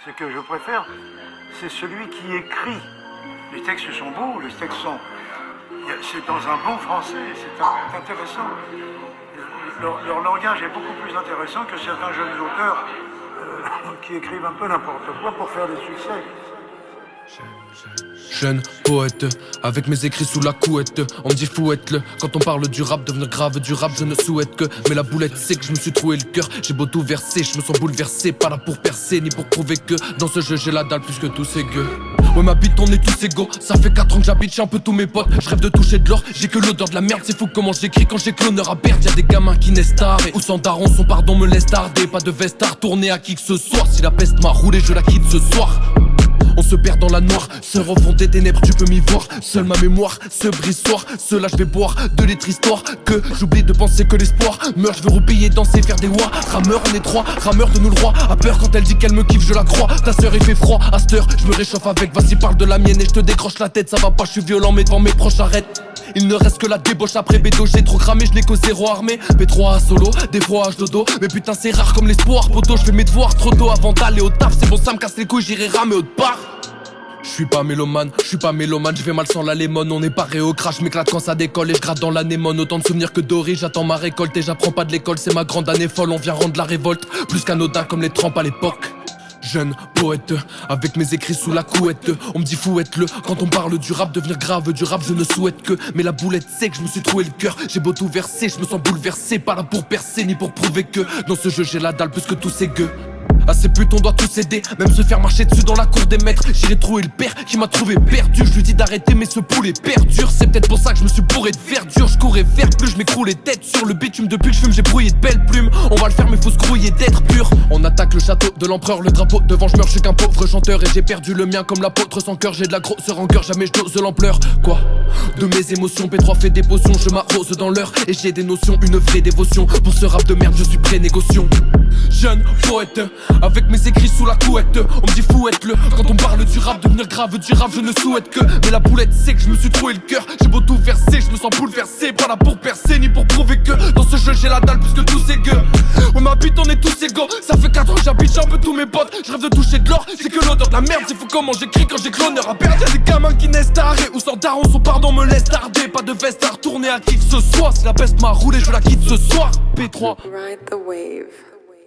Ce que je préfère, c'est celui qui écrit. Les textes sont beaux, les textes sont... C'est dans un bon français, c'est intéressant. Leur langage est beaucoup plus intéressant que certains jeunes auteurs qui écrivent un peu n'importe quoi pour faire des succès. Jeune poète, avec mes écrits sous la couette. On me dit fouette-le, quand on parle du rap, devenir grave du rap, je ne souhaite que. Mais la boulette c'est que je me suis troué le cœur. J'ai beau tout verser, je me sens bouleversé. Pas là pour percer, ni pour prouver que dans ce jeu j'ai la dalle plus que tous ces gueux. Ouais ma bite on est tous égaux. Ça fait 4 ans que j'habite chez un peu tous mes potes. Je rêve de toucher de l'or, j'ai que l'odeur de la merde. C'est fou comment j'écris quand j'ai que l'honneur à perdre. Y'a des gamins qui naissent tard et où sans daron, son pardon me laisse tarder. Pas de veste à retourner à qui que ce soit. Si la peste m'a roulé je la quitte ce soir. On se perd dans la noire, sœur au fond des ténèbres, tu peux m'y voir. Seule ma mémoire se brise soir. Cela je vais boire de l'être histoire. Que j'oublie de penser que l'espoir meurt, je veux roupiller, danser, faire des rois. Rameur on est trois, rameur de nous le roi. A peur quand elle dit qu'elle me kiffe, je la crois. Ta sœur il fait froid, à cette heure, je me réchauffe avec. Vas-y parle de la mienne et je te décroche la tête. Ça va pas, je suis violent mais devant mes proches arrête. Il ne reste que la débauche après bédo. J'ai trop cramé, je n'ai que zéro armé. P3 à solo, des fois à dodo. Mais putain c'est rare comme l'espoir, poto. Je fais mes devoirs trop tôt avant d'aller au taf. C'est bon ça me casse les couilles, j'irai ramer autre part. Je suis pas mélomane, je vais mal sans la lemon. On est paré au crash, m'éclate quand ça décolle et je gratte dans l'anémone. Autant de souvenirs que dorés, j'attends ma récolte et j'apprends pas de l'école. C'est ma grande année folle, on vient rendre la révolte plus qu'anodin comme les trempes à l'époque. Jeune poète, avec mes écrits sous la couette. On me dit fouette-le, quand on parle du rap, devenir grave du rap, je ne souhaite que. Mais la boulette c'est que je me suis troué le cœur. J'ai beau tout verser, je me sens bouleversé. Pas là pour percer ni pour prouver que dans ce jeu j'ai la dalle plus que tous ces gueux. À ces putes on doit tous aider, même se faire marcher dessus dans la cour des maîtres. J'irai trouver le père qui m'a trouvé perdu. Je lui dis d'arrêter mais ce poulet perdure. C'est peut-être pour ça que je me suis bourré de verdure. Je courais vers plus, je m'écroulais tête sur le bitume. Depuis que je fume j'ai brouillé de belles plumes. On va le faire mais faut se grouiller d'être pur. On attaque le château de l'empereur, le drapeau devant je meurs. Je suis qu'un pauvre chanteur et j'ai perdu le mien comme l'apôtre sans cœur. J'ai de la grosse rancœur, jamais je dose l'ampleur. Quoi de mes émotions, P3 fait des potions. Je m'arrose dans l'heure et j'ai des notions, une vraie dévotion. Pour ce rap de merde je suis prêt négociant. Jeune poète, avec mes écrits sous la couette. On me dit fouette-le, quand on parle du rap, devenir grave du rap, je ne souhaite que. Mais la boulette c'est que je me suis troué le cœur. J'ai beau tout verser, je me sens bouleversé. Pas là pour percer, ni pour prouver que dans ce jeu j'ai la dalle plus que tous ces gueux. Ouais ma bite on est tous égaux. Ça fait 4 ans que j'habite chez un peu tous mes potes. Je rêve de toucher de l'or, c'est que l'odeur de la merde. C'est fou comment j'écris quand j'ai que l'honneur à perdre. Y'a des gamins qui naissent tard et où sans daron, son pardon me laisse tarder. Pas de veste à retourner à qui que ce soit. Si la peste m'a roulé, je la quitte ce soir. P3 Ride the wave.